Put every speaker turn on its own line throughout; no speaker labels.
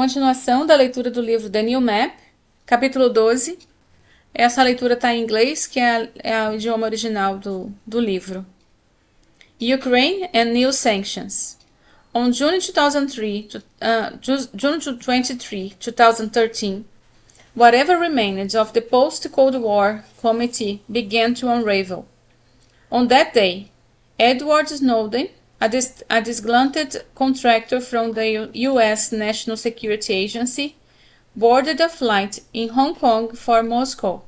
Continuação da leitura do livro The New Map, capítulo 12. Essa leitura está em inglês, que é o idioma original do livro. Ukraine and New Sanctions. On June 23, 2013, whatever remained of the post-Cold War committee began to unravel. On that day, Edward Snowden, a disgruntled contractor from the U.S. National Security Agency, boarded a flight in Hong Kong for Moscow.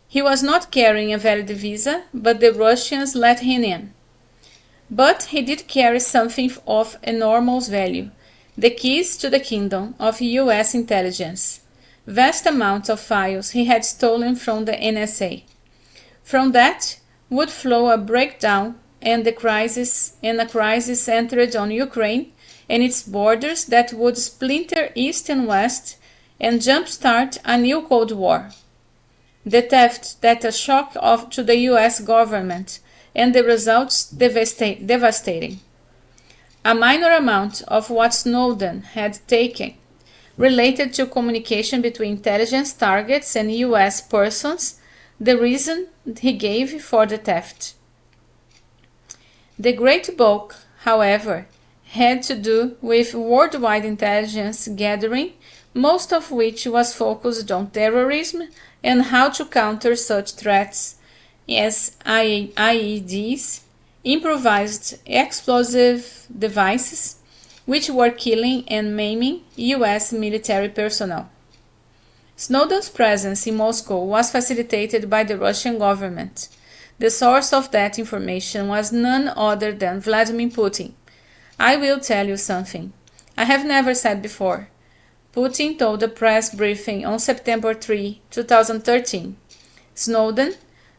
He was not carrying a valid visa, but the Russians let him in. But he did carry something of enormous value, the keys to the kingdom of U.S. intelligence, vast amounts of files he had stolen from the NSA. From that would flow a breakdown and a crisis centered on Ukraine and its borders that would splinter East and West and jumpstart a new Cold War. The theft that a shock to the US government and the results devastating. A minor amount of what Snowden had taken related to communication between intelligence targets and US persons, the reason he gave for the theft. The great bulk, however, had to do with worldwide intelligence gathering, most of which was focused on terrorism and how to counter such threats as IEDs, improvised explosive devices, which were killing and maiming US military personnel. Snowden's presence in Moscow was facilitated by the Russian government. The source of that information was none other than Vladimir Putin. I will tell you something I have never said before. Putin told a press briefing on September 3, 2013. Snowden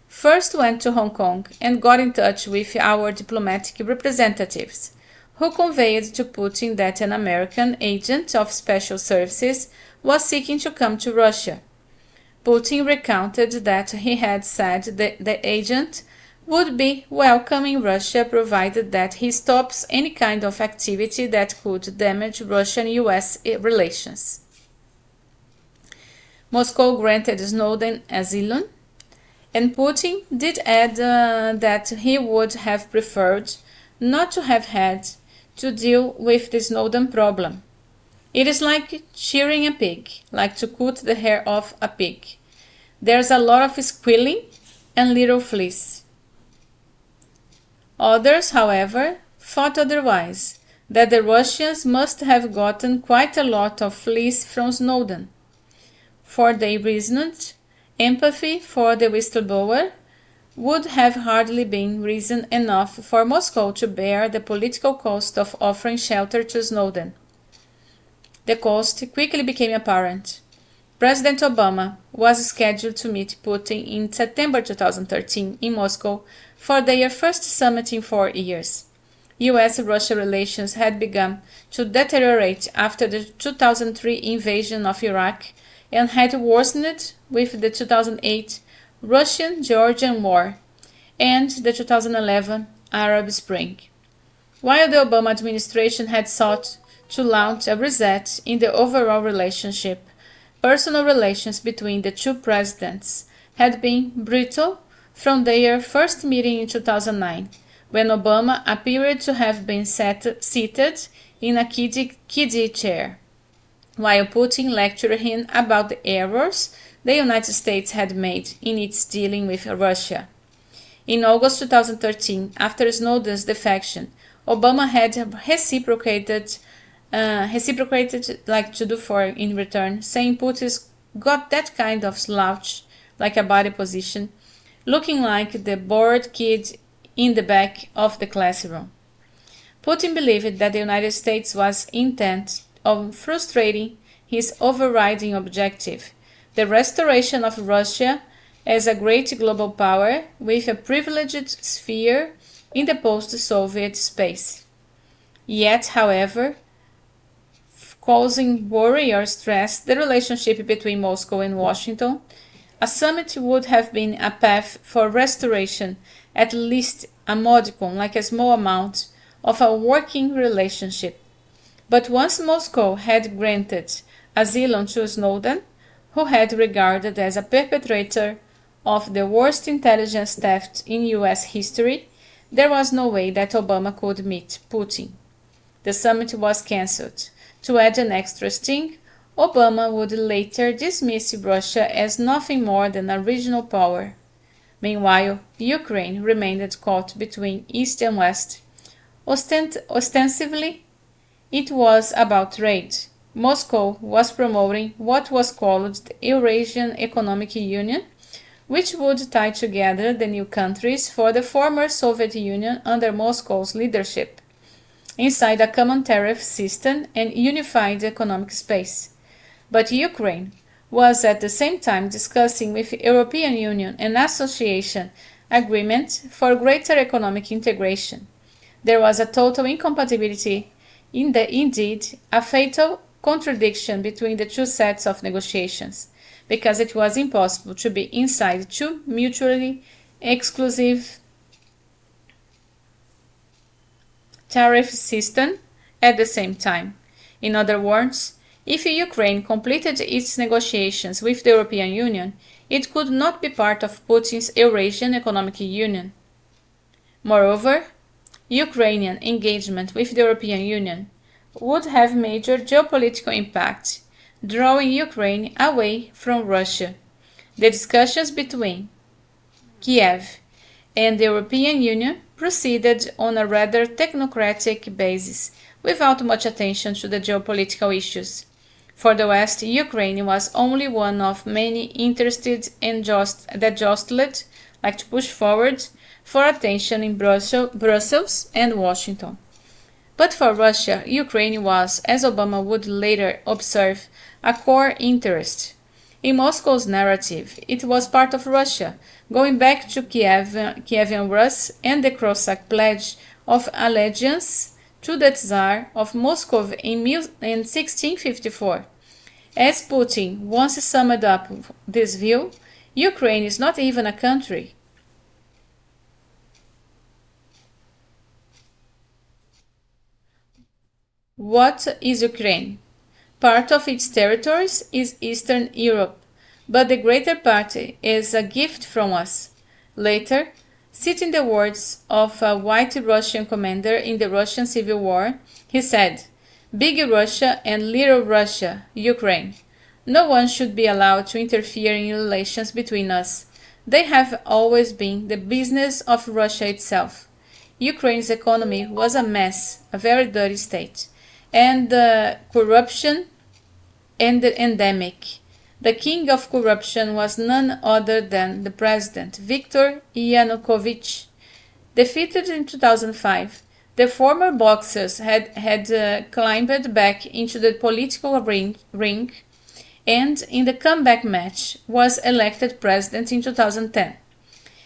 first went to Hong Kong and got in touch with our diplomatic representatives, who conveyed to Putin that an American agent of special services was seeking to come to Russia. Putin recounted that he had said that the agent would be welcome in Russia provided that he stops any kind of activity that could damage Russian-US relations. Moscow granted Snowden asylum, and Putin did add that he would have preferred not to have had to deal with the Snowden problem. It is like shearing a pig, like to cut the hair off a pig. There's a lot of squealing and little fleece. Others, however, thought otherwise, that the Russians must have gotten quite a lot of fleece from Snowden. For they reasoned, empathy for the whistleblower would have hardly been reason enough for Moscow to bear the political cost of offering shelter to Snowden. The cost quickly became apparent. President Obama was scheduled to meet Putin in September 2013 in Moscow for their first summit in 4 years. US-Russia relations had begun to deteriorate after the 2003 invasion of Iraq and had worsened with the 2008 Russian-Georgian War and the 2011 Arab Spring. While the Obama administration had sought to launch a reset in the overall relationship, personal relations between the two presidents had been brittle from their first meeting in 2009, when Obama appeared to have been seated in a kiddie chair, while Putin lectured him about the errors the United States had made in its dealing with Russia. In August 2013, after Snowden's defection, Obama had reciprocated like to do for in return, saying Putin's got that kind of slouch, like a body position, looking like the bored kid in the back of the classroom. Putin believed that the United States was intent on frustrating his overriding objective, the restoration of Russia as a great global power with a privileged sphere in the post-Soviet space. Yet, however, causing worry or stress the relationship between Moscow and Washington, a summit would have been a path for restoration, at least a modicum, like a small amount, of a working relationship. But once Moscow had granted asylum to Snowden, who had regarded as a perpetrator of the worst intelligence theft in US history, there was no way that Obama could meet Putin. The summit was cancelled. To add an extra sting, Obama would later dismiss Russia as nothing more than a regional power. Meanwhile, Ukraine remained caught between East and West. Ostensibly, it was about trade. Moscow was promoting what was called the Eurasian Economic Union, which would tie together the new countries for the former Soviet Union under Moscow's leadership, inside a common tariff system and unified economic space. But Ukraine was at the same time discussing with the European Union an association agreement for greater economic integration. There was a total incompatibility, indeed a fatal contradiction between the two sets of negotiations, because it was impossible to be inside two mutually exclusive tariff systems at the same time. In other words, if Ukraine completed its negotiations with the European Union, it could not be part of Putin's Eurasian Economic Union. Moreover, Ukrainian engagement with the European Union would have major geopolitical impact, drawing Ukraine away from Russia. The discussions between Kiev and the European Union proceeded on a rather technocratic basis, without much attention to the geopolitical issues. For the West, Ukraine was only one of many interested and that jostled, like to push forward, for attention in Brussels and Washington. But for Russia, Ukraine was, as Obama would later observe, a core interest. In Moscow's narrative, it was part of Russia, going back to Kievan Rus and the Cossack Pledge of Allegiance to the Tsar of Moscow in 1654. As Putin once summed up this view, Ukraine is not even a country. What is Ukraine? Part of its territories is Eastern Europe, but the greater part is a gift from us. Later, citing the words of a white Russian commander in the Russian Civil War, he said, "Big Russia and Little Russia, Ukraine. No one should be allowed to interfere in relations between us. They have always been the business of Russia itself." Ukraine's economy was a mess, a very dirty state, and corruption endemic. The king of corruption was none other than the president, Viktor Yanukovych. Defeated in 2005, the former boxers had climbed back into the political ring and, in the comeback match, was elected president in 2010.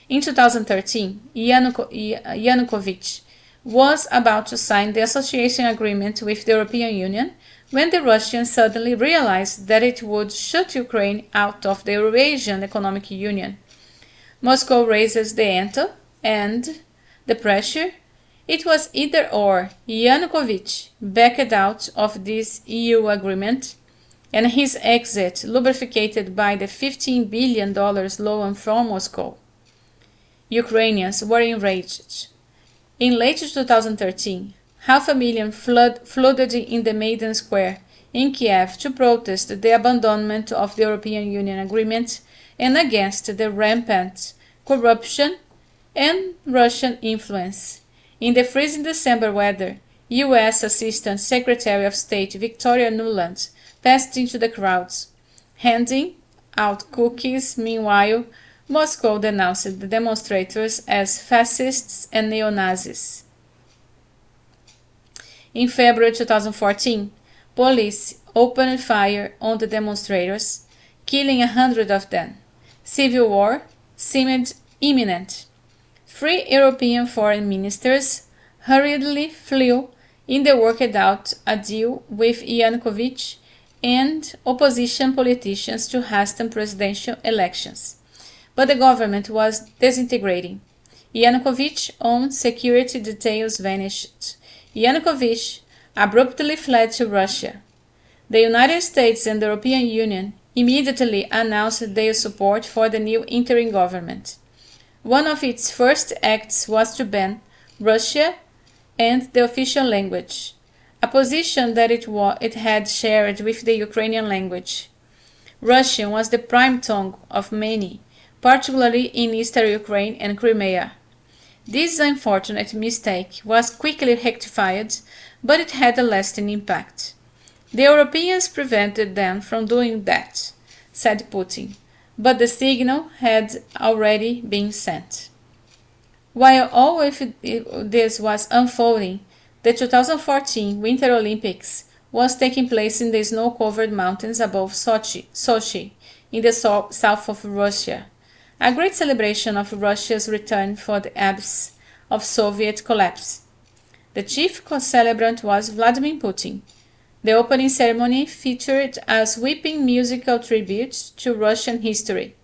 In 2013, Yanukovych was about to sign the association agreement with the European Union when the Russians suddenly realized that it would shut Ukraine out of the Eurasian Economic Union. Moscow raises the ante and the pressure. It was either or. Yanukovych backed out of this EU agreement, and his exit lubricated by the $15 billion loan from Moscow. Ukrainians were enraged. In late 2013, 500,000 flooded in the Maidan Square in Kiev to protest the abandonment of the European Union agreement and against the rampant corruption and Russian influence. In the freezing December weather, U.S. Assistant Secretary of State Victoria Nuland passed into the crowds, handing out cookies. Meanwhile, Moscow denounced the demonstrators as fascists and neo-Nazis. In February 2014, police opened fire on the demonstrators, killing 100 of them. Civil war seemed imminent. 3 European foreign ministers hurriedly flew in the worked out a deal with Yanukovych and opposition politicians to hasten presidential elections. But the government was disintegrating. Yanukovych's own security details vanished. Yanukovych abruptly fled to Russia. The United States and the European Union immediately announced their support for the new interim government. One of its first acts was to ban Russia and the official language, a position that it had shared with the Ukrainian language. Russian was the prime tongue of many, particularly in eastern Ukraine and Crimea. This unfortunate mistake was quickly rectified, but it had a lasting impact. The Europeans prevented them from doing that, said Putin, but the signal had already been sent. While all of this was unfolding, the 2014 Winter Olympics was taking place in the snow-covered mountains above Sochi, in the south of Russia, a great celebration of Russia's return from the abyss of Soviet collapse. The chief celebrant was Vladimir Putin. The opening ceremony featured a sweeping musical tribute to Russian history.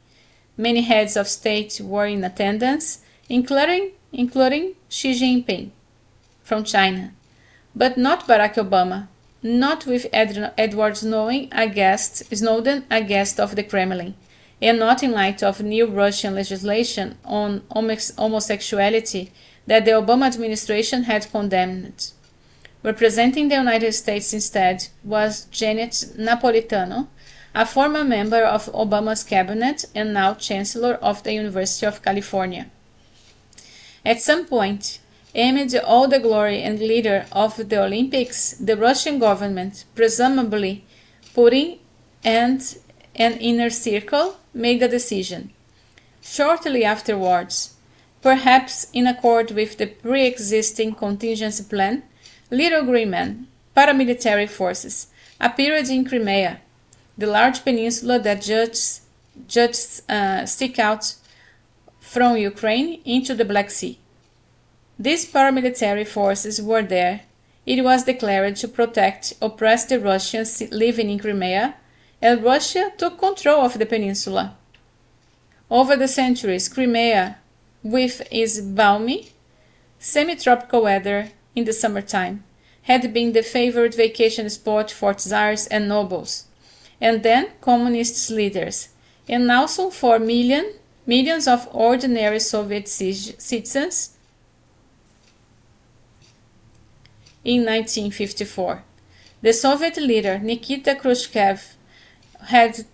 Many heads of state were in attendance, including Xi Jinping from China, but not Barack Obama, not with Edward Snowden, a guest of the Kremlin, and not in light of new Russian legislation on homosexuality that the Obama administration had condemned. Representing the United States instead was Janet Napolitano, a former member of Obama's cabinet and now Chancellor of the University of California. At some point, amid all the glory and glitter of the Olympics, the Russian government, presumably putting an inner circle, made a decision. Shortly afterwards, perhaps in accord with the pre-existing contingency plan, Little Green Men, paramilitary forces, appeared in Crimea, the large peninsula that juts stick out from Ukraine into the Black Sea. These paramilitary forces were there, it was declared, to protect oppressed Russians living in Crimea, and Russia took control of the peninsula. Over the centuries, Crimea, with its balmy, semi-tropical weather in the summertime, had been the favorite vacation spot for czars and nobles, and then communist leaders, and also for millions of ordinary Soviet citizens. In 1954, the Soviet leader Nikita Khrushchev had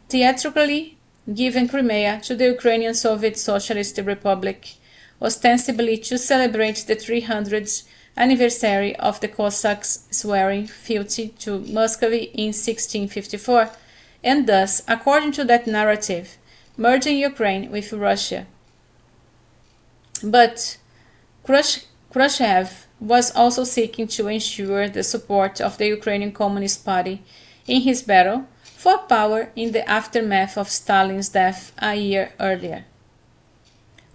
theatrically given Crimea to the Ukrainian Soviet Socialist Republic, ostensibly to celebrate the 300th anniversary of the Cossacks swearing fealty to Muscovy in 1654, and thus, according to that narrative, merging Ukraine with Russia. But Khrushchev was also seeking to ensure the support of the Ukrainian Communist Party in his battle for power in the aftermath of Stalin's death a year earlier.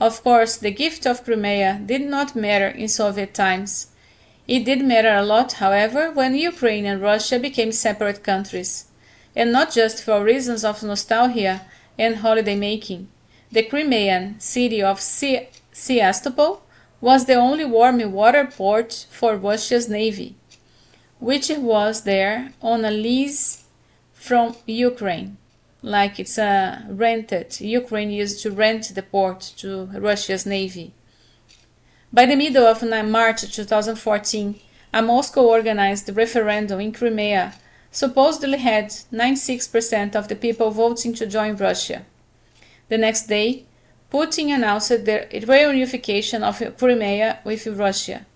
Of course, the gift of Crimea did not matter in Soviet times. It did matter a lot, however, when Ukraine and Russia became separate countries, and not just for reasons of nostalgia and holiday-making. The Crimean city of Sevastopol was the only warm water port for Russia's navy, which was there on a lease from Ukraine, like it's rented. Ukraine used to rent the port to Russia's navy. By the middle of March 2014, a Moscow-organized referendum in Crimea supposedly had 96% of the people voting to join Russia. The next day, Putin announced the reunification of Crimea with Russia.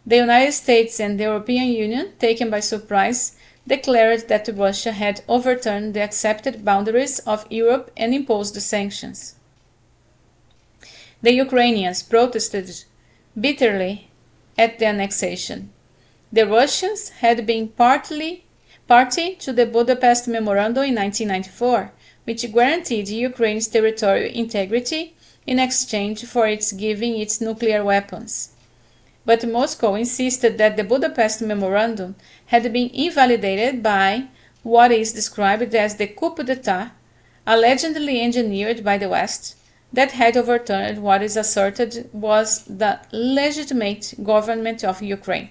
The United States and the European Union, taken by surprise, declared that Russia had overturned the accepted boundaries of Europe and imposed sanctions. The Ukrainians protested bitterly at the annexation. The Russians had been party to the Budapest Memorandum in 1994, which guaranteed Ukraine's territorial integrity in exchange for its giving its nuclear weapons. But Moscow insisted that the Budapest Memorandum had been invalidated by what is described as the coup d'etat, allegedly engineered by the West, that had overturned what is asserted was the legitimate government of Ukraine.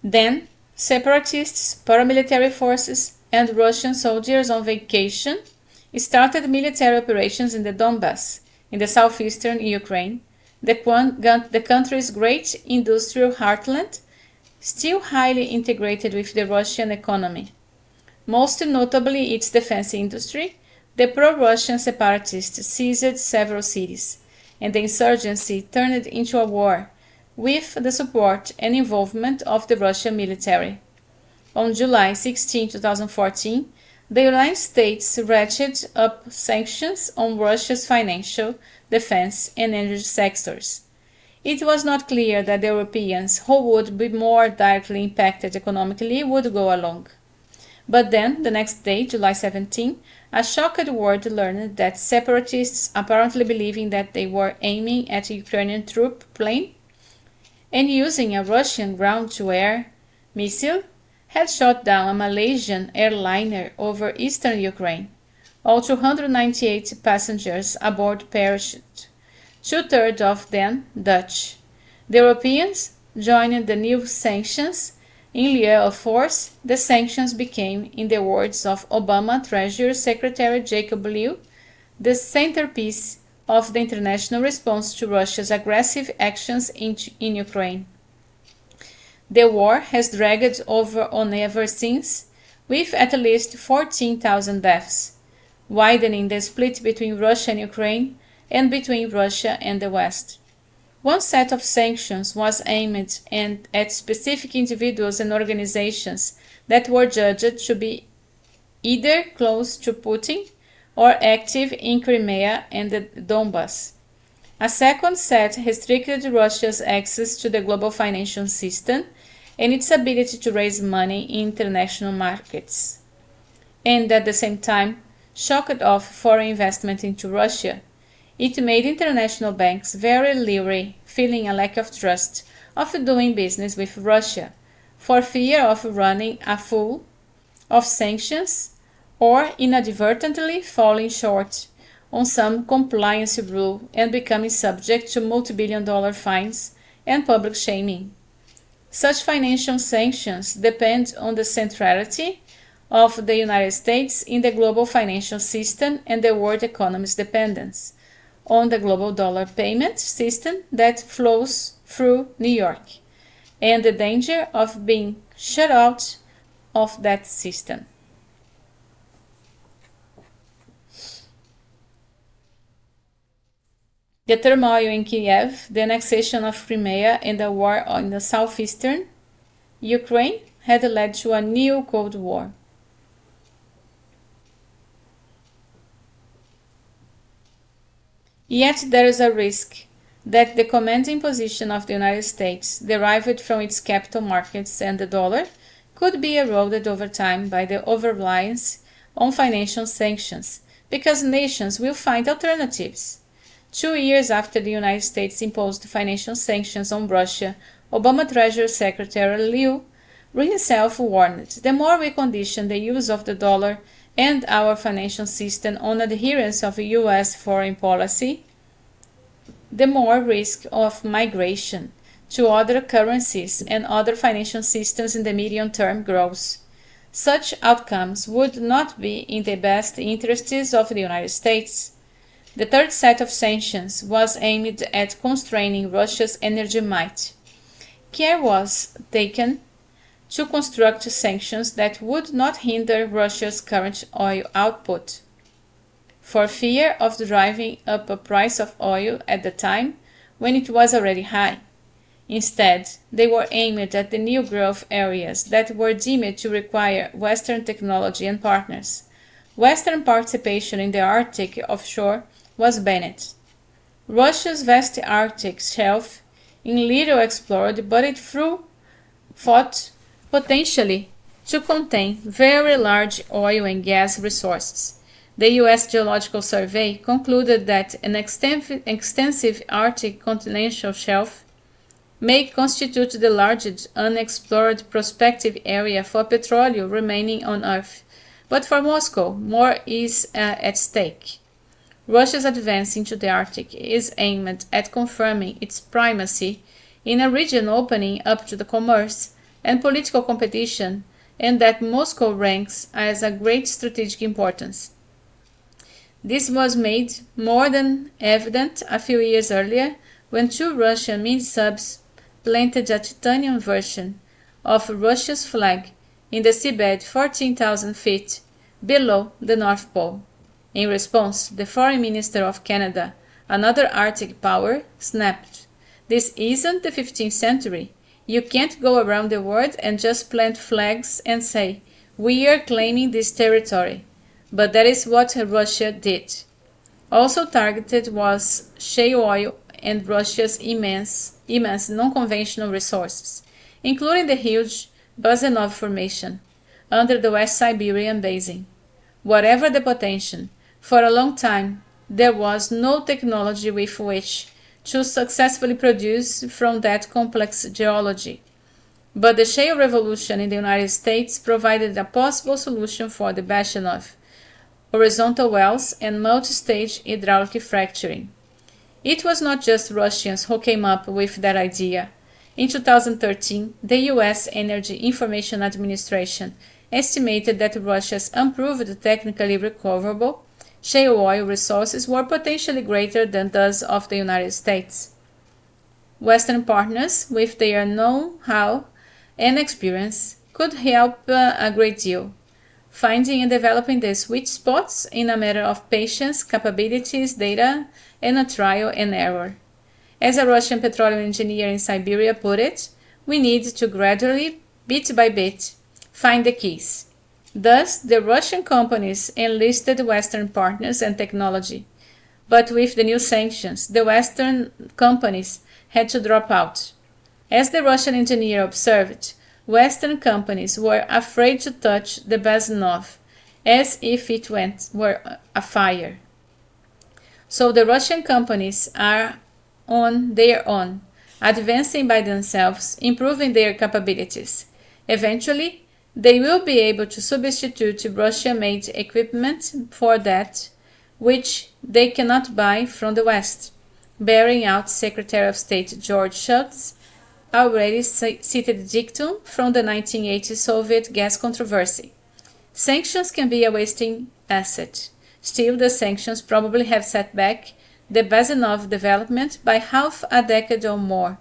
Then, separatists, paramilitary forces, and Russian soldiers on vacation started military operations in the Donbass, in the southeastern Ukraine, the country's great industrial heartland, still highly integrated with the Russian economy. Most notably its defense industry, the pro-Russian separatists seized several cities, and the insurgency turned into a war, with the support and involvement of the Russian military. On July 16, 2014, the United States ratcheted up sanctions on Russia's financial, defense, and energy sectors. It was not clear that the Europeans, who would be more directly impacted economically, would go along. But then, the next day, July 17, a shocked world learned that separatists, apparently believing that they were aiming at a Ukrainian troop plane and using a Russian ground-to-air missile, had shot down a Malaysian airliner over eastern Ukraine. All 298 passengers aboard perished, two-thirds of them Dutch. The Europeans joined the new sanctions. In lieu of force, the sanctions became, in the words of Obama Treasury Secretary Jacob Lew, the centerpiece of the international response to Russia's aggressive actions in Ukraine. The war has dragged on ever since, with at least 14,000 deaths, widening the split between Russia and Ukraine and between Russia and the West. One set of sanctions was aimed at specific individuals and organizations that were judged to be either close to Putin or active in Crimea and the Donbass. A second set restricted Russia's access to the global financial system and its ability to raise money in international markets, and at the same time shocked off foreign investment into Russia. It made international banks very leery, feeling a lack of trust of doing business with Russia, for fear of running afoul of sanctions or inadvertently falling short on some compliance rule and becoming subject to multi-billion-dollar fines and public shaming. Such financial sanctions depend on the centrality of the United States in the global financial system and the world economy's dependence on the global dollar payment system that flows through New York, and the danger of being shut out of that system. The turmoil in Kiev, the annexation of Crimea, and the war in the southeastern Ukraine had led to a new Cold War. Yet there is a risk that the commanding position of the United States, derived from its capital markets and the dollar, could be eroded over time by the over-reliance on financial sanctions, because nations will find alternatives. 2 years after the United States imposed financial sanctions on Russia, Obama Treasury Secretary Lew himself warned, the more we condition the use of the dollar and our financial system on adherence of U.S. foreign policy, the more risk of migration to other currencies and other financial systems in the medium term grows. Such outcomes would not be in the best interests of the United States. The third set of sanctions was aimed at constraining Russia's energy might. Care was taken to construct sanctions that would not hinder Russia's current oil output, for fear of driving up a price of oil at the time when it was already high. Instead, they were aimed at the new growth areas that were deemed to require Western technology and partners. Western participation in the Arctic offshore was banned. Russia's vast Arctic shelf, in little explored, but it fought potentially to contain very large oil and gas resources. The U.S. Geological Survey concluded that an extensive Arctic continental shelf may constitute the largest unexplored prospective area for petroleum remaining on Earth, but for Moscow, more is at stake. Russia's advance into the Arctic is aimed at confirming its primacy in a region opening up to the commerce, and political competition, and that Moscow ranks as a great strategic importance. This was made more than evident a few years earlier when two Russian mini-subs planted a titanium version of Russia's flag in the seabed 14,000 feet below the North Pole. In response, the Foreign Minister of Canada, another Arctic power, snapped, "This isn't the 15th century. You can't go around the world and just plant flags and say, 'We are claiming this territory.'" But that is what Russia did. Also targeted was shale oil and Russia's immense non-conventional resources, including the huge Bazanov Formation under the West Siberian Basin. Whatever the potential, for a long time there was no technology with which to successfully produce from that complex geology. But the shale revolution in the United States provided a possible solution for the Bazanov, horizontal wells, and multi-stage hydraulic fracturing. It was not just Russians who came up with that idea. In 2013, the US Energy Information Administration estimated that Russia's improved technically recoverable shale oil resources were potentially greater than those of the United States. Western partners, with their know-how and experience, could help a great deal, finding and developing the sweet spots in a matter of patience, capabilities, data, and a trial and error. As a Russian petroleum engineer in Siberia put it, we need to gradually, bit by bit, find the keys. Thus, the Russian companies enlisted Western partners and technology. But with the new sanctions, the Western companies had to drop out. As the Russian engineer observed, Western companies were afraid to touch the Bazanov, as if it were a fire. So the Russian companies are on their own, advancing by themselves, improving their capabilities. Eventually, they will be able to substitute Russia-made equipment for that which they cannot buy from the West, bearing out Secretary of State George Shultz's already cited dictum from the 1980 Soviet gas controversy. Sanctions can be a wasting asset. Still, the sanctions probably have set back the Bazanov development by half a decade or more.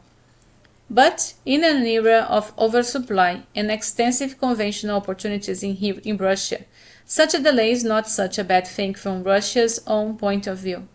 But in an era of oversupply and extensive conventional opportunities in Russia, such a delay is not such a bad thing from Russia's own point of view.